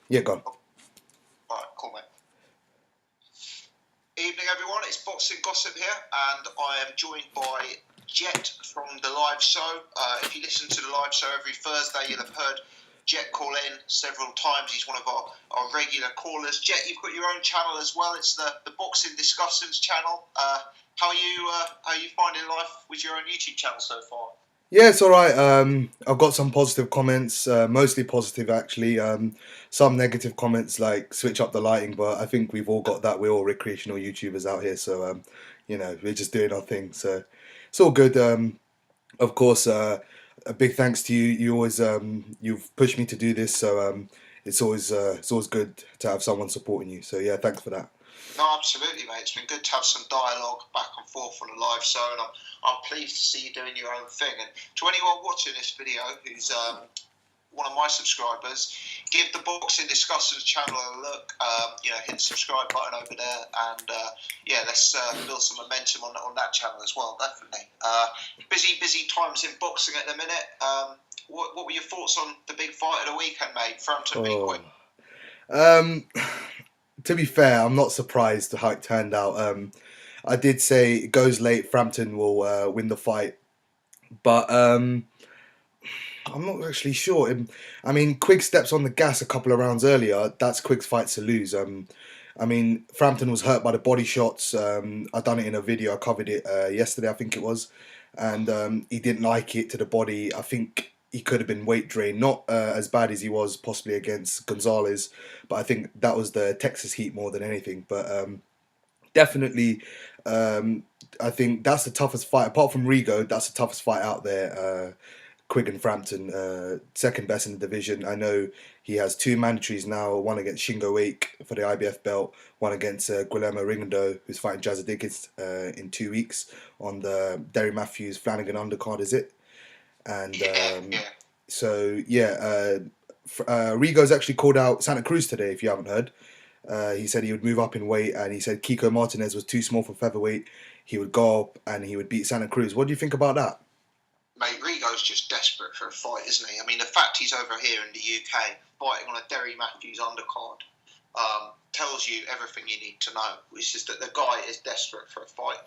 Yeah, go on. Right, cool, mate. Evening, everyone. It's Boxing Gossip here, and I am joined by Jet from the live show. If you listen to the live show every Thursday, you'll have heard Jet call in several times. He's one of our regular callers. Jet, you've got your own channel as well. It's the Boxing Discussions channel. How are you finding life with your own YouTube channel so far? Yeah, it's all right. I've got some positive comments, mostly positive actually. Some negative comments like switch up the lighting, but I think we've all got that. We're all recreational YouTubers out here, so we're just doing our thing. So it's all good. Of course, a big thanks to you. You always you've pushed me to do this, so it's always good to have someone supporting you. So yeah, thanks for that. No, absolutely, mate. It's been good to have some dialogue back and forth on the live show, and I'm pleased to see you doing your own thing. And to anyone watching this video who's one of my subscribers, give the Boxing Discussions channel a look. Hit the subscribe button over there, and let's build some momentum on that channel as well. Definitely. Busy times in boxing at the minute. What were your thoughts on the big fight of the weekend, mate? Frampton v. Quigg. To be fair, I'm not surprised how it turned out. I did say it goes late, Frampton will win the fight, but I'm not actually sure. I mean, Quigg steps on the gas a couple of rounds earlier. That's Quigg's fight to lose. I mean, Frampton was hurt by the body shots. I done it in a video. I covered it yesterday, I think it was, and he didn't like it to the body. I think he could have been weight drained, not as bad as he was possibly against Gonzalez, but I think that was the Texas heat more than anything. But definitely, I think that's the toughest fight. Apart from Rigo, that's the toughest fight out there. Quigg and Frampton, second best in the division. I know he has two mandatories now, one against Shingo Wake for the IBF belt, one against Guillermo Rigondeaux, who's fighting Jazza Diggins in 2 weeks on the Derry Matthews Flanagan undercard, is it? And Rigo's actually called out Santa Cruz today, if you haven't heard. He said he would move up in weight, and he said Kiko Martinez was too small for featherweight. He would go up and he would beat Santa Cruz. What do you think about that? Mate, Rigo's just desperate for a fight, isn't he? I mean, the fact he's over here in the UK fighting on a Derry Matthews undercard tells you everything you need to know, which is that the guy is desperate for a fight.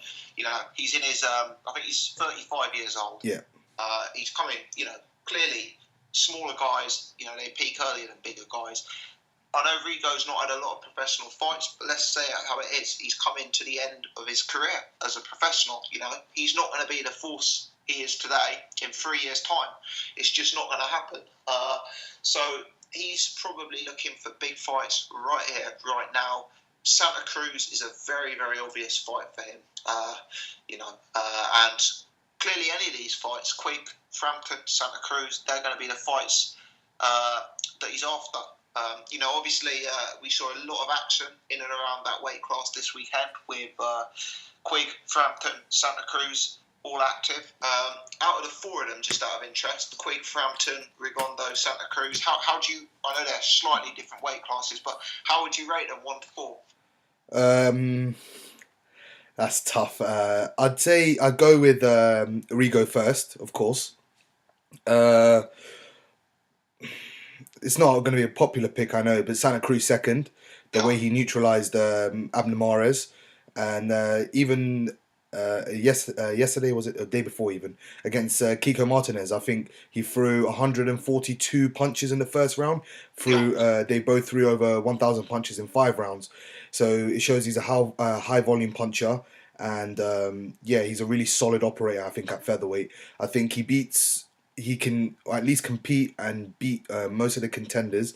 He's in his, I think he's 35 years old. Yeah. He's coming, clearly smaller guys, they peak earlier than bigger guys. I know Rigo's not had a lot of professional fights, but let's say how it is. He's coming to the end of his career as a professional. He's not going to be the force he is today in 3 years' time. It's just not going to happen. So he's probably looking for big fights right here, right now. Santa Cruz is a very, very obvious fight for him. And clearly any of these fights, Quigg, Frampton, Santa Cruz, they're going to be the fights that he's after. Obviously, we saw a lot of action in and around that weight class this weekend with Quigg, Frampton, Santa Cruz all active. Out of the four of them, just out of interest, Quigg, Frampton, Rigondeaux, Santa Cruz, how do you, I know they're slightly different weight classes, but how would you rate them 1 to 4? That's tough. I'd say I'd go with Rigo first, of course. It's not going to be a popular pick, I know, but Santa Cruz second. The way he neutralized Abner Mares, and even yesterday, was it, a day before even, against Kiko Martinez, I think he threw 142 punches in the first round. They both threw over 1,000 punches in 5 rounds. So it shows he's a high volume puncher, and he's a really solid operator, I think, at featherweight. I think he can at least compete and beat most of the contenders.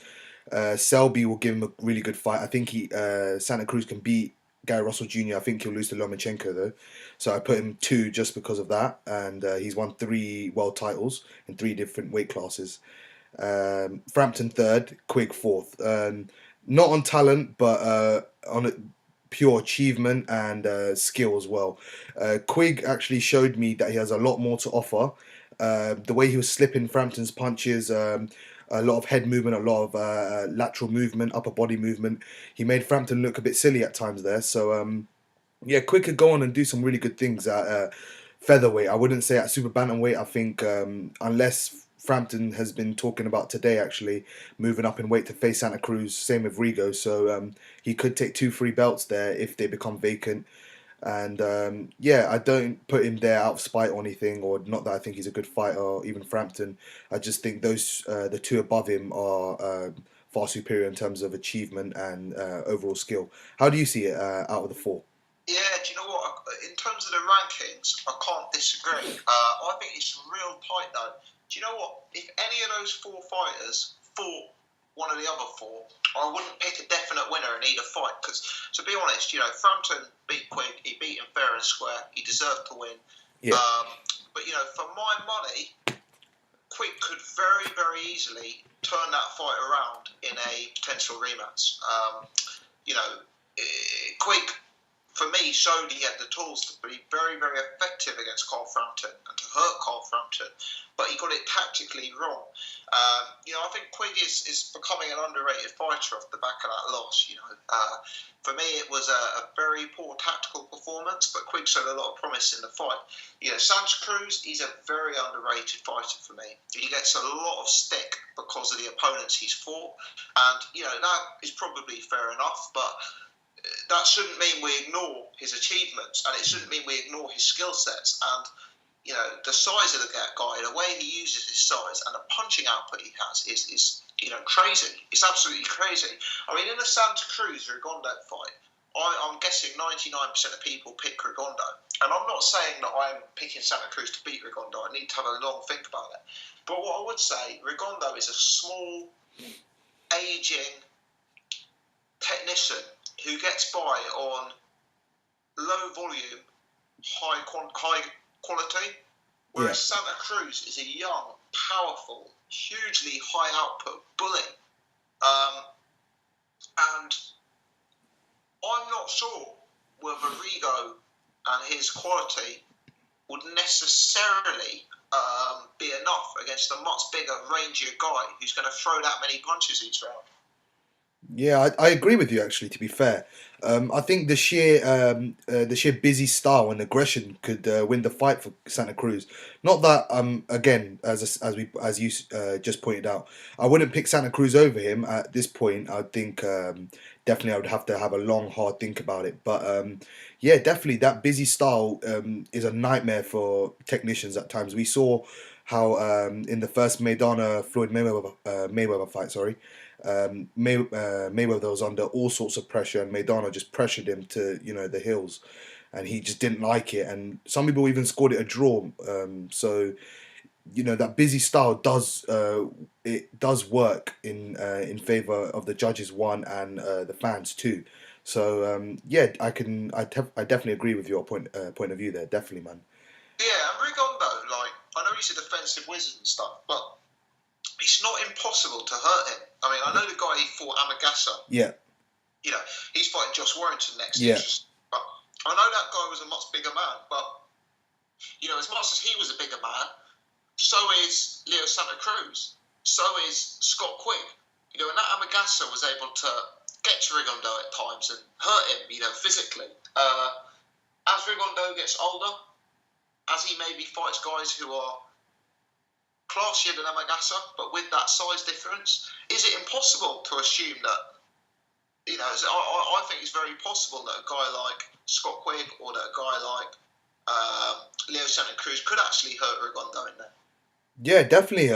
Selby will give him a really good fight. I think Santa Cruz can beat Gary Russell Jr. I think he'll lose to Lomachenko though. So I put him 2 just because of that. And he's won 3 world titles in 3 different weight classes. Frampton third, Quigg fourth. Not on talent, but on pure achievement and skill as well. Quigg actually showed me that he has a lot more to offer. The way he was slipping Frampton's punches, a lot of head movement, a lot of lateral movement, upper body movement. He made Frampton look a bit silly at times there. So, Quigg could go on and do some really good things at featherweight. I wouldn't say at super bantamweight. I think unless Frampton has been talking about today, actually moving up in weight to face Santa Cruz. Same with Rigo, so he could take 2 free belts there if they become vacant. And yeah, I don't put him there out of spite or anything, or not that I think he's a good fighter, or even Frampton. I just think those the two above him are far superior in terms of achievement and overall skill. How do you see it out of the four? Yeah, do you know what? In terms of the rankings, I can't disagree. I think it's real tight though. Do you know what? If any of those four fighters fought one of the other four, I wouldn't pick a definite winner in either fight. Because, to be honest, Frampton beat Quigg, he beat him fair and square, he deserved to win. Yeah. But, for my money, Quigg could very, very easily turn that fight around in a potential rematch. Quigg, for me, showed he had the tools to be very, very effective against Carl Frampton and to hurt Carl Frampton, but he got it tactically wrong. I think Quigg is becoming an underrated fighter off the back of that loss. For me, it was a very poor tactical performance, but Quigg showed a lot of promise in the fight. Santa Cruz, he's a very underrated fighter for me. He gets a lot of stick because of the opponents he's fought, and that is probably fair enough, but that shouldn't mean we ignore his achievements, and it shouldn't mean we ignore his skill sets. And the size of the guy, the way he uses his size, and the punching output he has is crazy. It's absolutely crazy. I mean, in the Santa Cruz Rigondeaux fight, I'm guessing 99% of people pick Rigondeaux, and I'm not saying that I'm picking Santa Cruz to beat Rigondeaux. I need to have a long think about it. But what I would say, Rigondeaux is a small, aging technician who gets by on low volume, high quality, whereas Santa Cruz is a young, powerful, hugely high output bully. And I'm not sure whether Rigo and his quality would necessarily be enough against a much bigger, rangier guy who's going to throw that many punches each round. Yeah, I agree with you. Actually, to be fair, I think the sheer busy style and aggression could win the fight for Santa Cruz. Not that again, as you just pointed out, I wouldn't pick Santa Cruz over him at this point. I think definitely I would have to have a long, hard think about it. But yeah, definitely that busy style is a nightmare for technicians at times. We saw how in the first Maidana Floyd Mayweather fight, sorry. Mayweather was under all sorts of pressure, and Maidana just pressured him to the hills, and he just didn't like it. And some people even scored it a draw. So that busy style does work in favor of the judges one and the fans too. So yeah, I definitely agree with your point of view there. Definitely, man. Yeah, and Rigondeaux, I know he's a defensive wizard and stuff, but it's not impossible to hurt him. I mean, I know the guy he fought, Amagasa. Yeah. He's fighting Josh Warrington next. Yeah. But I know that guy was a much bigger man, but as much as he was a bigger man, so is Leo Santa Cruz. So is Scott Quigg. And that Amagasa was able to get to Rigondeaux at times and hurt him, physically. As Rigondeaux gets older, as he maybe fights guys who are classier than Amagasa, but with that size difference, is it impossible to assume that, I think it's very possible that a guy like Scott Quigg or that a guy like Leo Santa Cruz could actually hurt Rigondeaux in there. Yeah, definitely.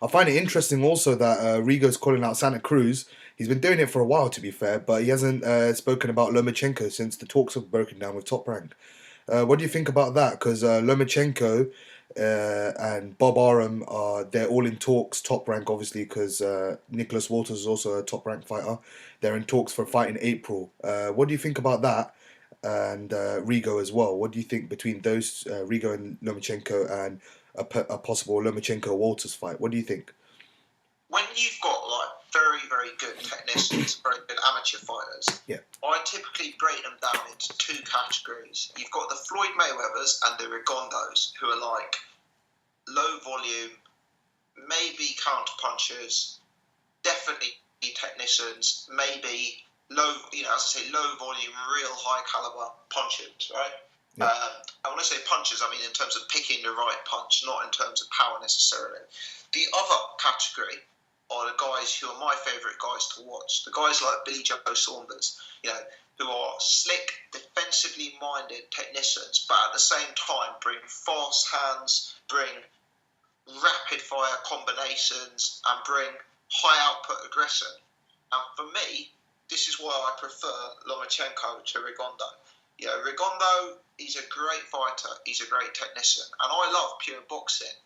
I find it interesting also that Rigo's calling out Santa Cruz. He's been doing it for a while, to be fair, but he hasn't spoken about Lomachenko since the talks have broken down with Top Rank. What do you think about that? Because Lomachenko and Bob Arum they're all in talks. Top Rank, obviously, because Nicholas Walters is also a Top Rank fighter. They're in talks for a fight in April. What do you think about that? And Rigo as well. What do you think between those Rigo and Lomachenko and a possible Lomachenko Walters fight? What do you think? When you've got very, very good technicians, very good amateur fighters, yeah, I typically break them down into two categories. You've got the Floyd Mayweathers and the Rigondeaux, who are low volume, maybe counter punchers, definitely technicians, maybe low, as I say, low volume, real high caliber punchers, right? Yeah. And when I say punches, I mean in terms of picking the right punch, not in terms of power necessarily. The other category are the guys who are my favourite guys to watch. The guys like Billy Joe Saunders, who are slick, defensively minded technicians, but at the same time bring fast hands, bring rapid fire combinations, and bring high output aggression. And for me, this is why I prefer Lomachenko to Rigondo. Rigondo, he's a great fighter, he's a great technician, and I love pure boxing.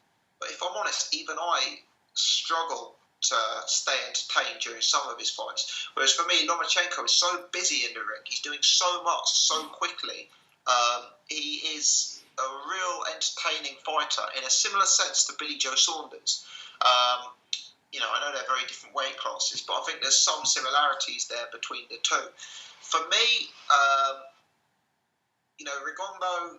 But if I'm honest, even I struggle to stay entertained during some of his fights. Whereas for me, Lomachenko is so busy in the ring, he's doing so much so quickly. He is a real entertaining fighter in a similar sense to Billy Joe Saunders. I know they're very different weight classes, but I think there's some similarities there between the two. For me, Rigondo,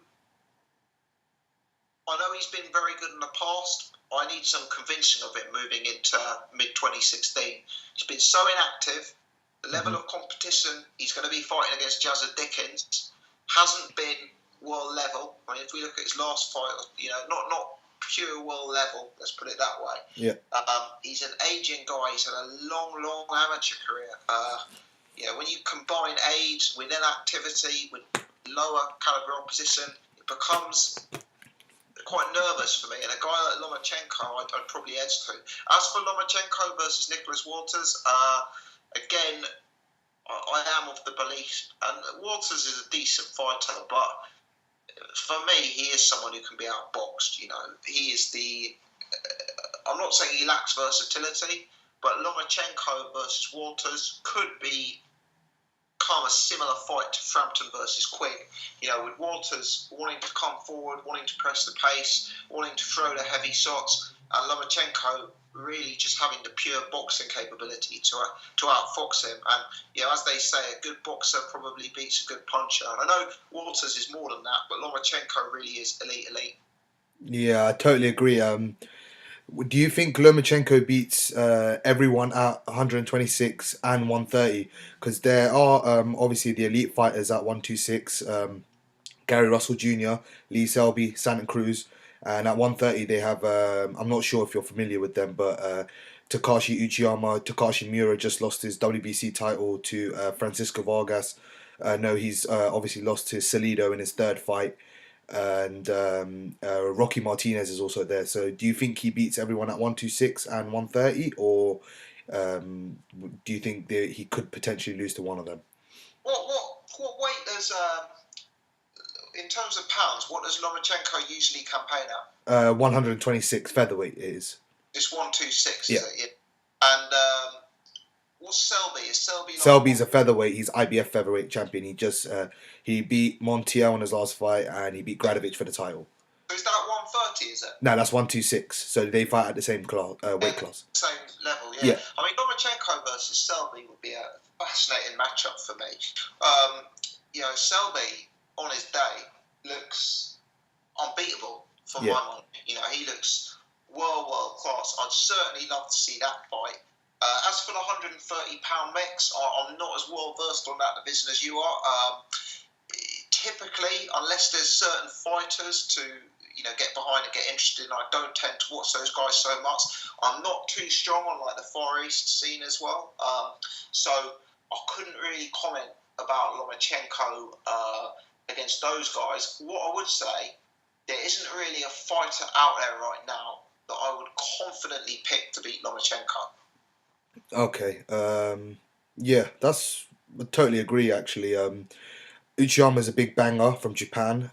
I know he's been very good in the past. I need some convincing of it moving into mid-2016. He's been so inactive. The level of competition he's going to be fighting against Jazza Dickens hasn't been world level. I mean, if we look at his last fight, not pure world level, let's put it that way. Yeah. He's an aging guy. He's had a long amateur career. When you combine age with inactivity, with lower caliber opposition, it becomes quite nervous for me. And a guy like Lomachenko, I'd probably edge to. As for Lomachenko versus Nicholas Walters, again, I am of the belief, and Walters is a decent fighter, but for me, he is someone who can be outboxed. He is I'm not saying he lacks versatility, but Lomachenko versus Walters could become a similar fight to Frampton versus Quigg. With Walters wanting to come forward, wanting to press the pace, wanting to throw the heavy shots, and Lomachenko really just having the pure boxing capability to outfox him. And as they say, a good boxer probably beats a good puncher. And I know Walters is more than that, but Lomachenko really is elite. Yeah, I totally agree. Do you think Lomachenko beats everyone at 126 and 130? Because there are obviously the elite fighters at 126. Gary Russell Jr., Lee Selby, Santa Cruz, and at 130 they have. I'm not sure if you're familiar with them, but Takashi Uchiyama, Takashi Miura just lost his WBC title to Francisco Vargas. No, he's obviously lost to Salido in his third fight, and Rocky Martinez is also there. So, do you think he beats everyone at 126 and 130, or do you think that he could potentially lose to one of them? What weight does in terms of pounds? What does Lomachenko usually campaign at? 126 featherweight it is. It's 126, Yeah. is it? Yeah. And what's Selby? Is Selby? Selby's a featherweight. He's IBF featherweight champion. He just he beat Montiel in his last fight, and he beat Gradovic for the title. So is that at 130? Is it? No, that's 126. So they fight at the same class, weight class. Same level, yeah. Yeah. I mean, Lomachenko versus Selby would be a fascinating matchup for me. Selby on his day looks unbeatable for my money. He looks world class. I'd certainly love to see that fight. As for the 130-pound mix, I'm not as well versed on that division as you are. Typically, unless there's certain fighters to get behind and get interested in, I don't tend to watch those guys so much. I'm not too strong on the Far East scene as well, so I couldn't really comment about Lomachenko against those guys. What I would say, there isn't really a fighter out there right now that I would confidently pick to beat Lomachenko. Okay. Yeah, I totally agree. Actually, Uchiyama is a big banger from Japan.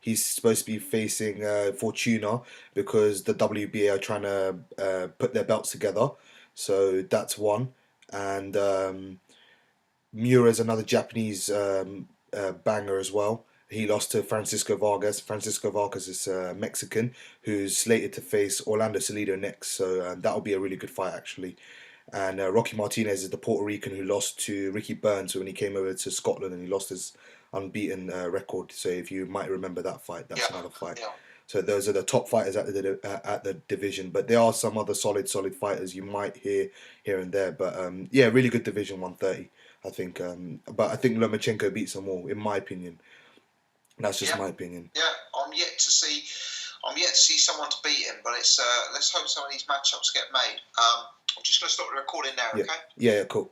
He's supposed to be facing Fortuna because the WBA are trying to put their belts together. So that's one. And Miura is another Japanese banger as well. He lost to Francisco Vargas. Francisco Vargas is Mexican who's slated to face Orlando Salido next. So that'll be a really good fight, actually. And Rocky Martinez is the Puerto Rican who lost to Ricky Burns when he came over to Scotland, and he lost his unbeaten record. So if you might remember that fight, that's another fight. Yeah. So those are the top fighters at the division. But there are some other solid fighters you might hear here and there. But really good division 130, I think. But I think Lomachenko beats them all, in my opinion. That's just my opinion. Yeah, I'm yet to see someone to beat him, but it's let's hope some of these matchups get made. I'm just going to stop the recording there, okay? Yeah, cool.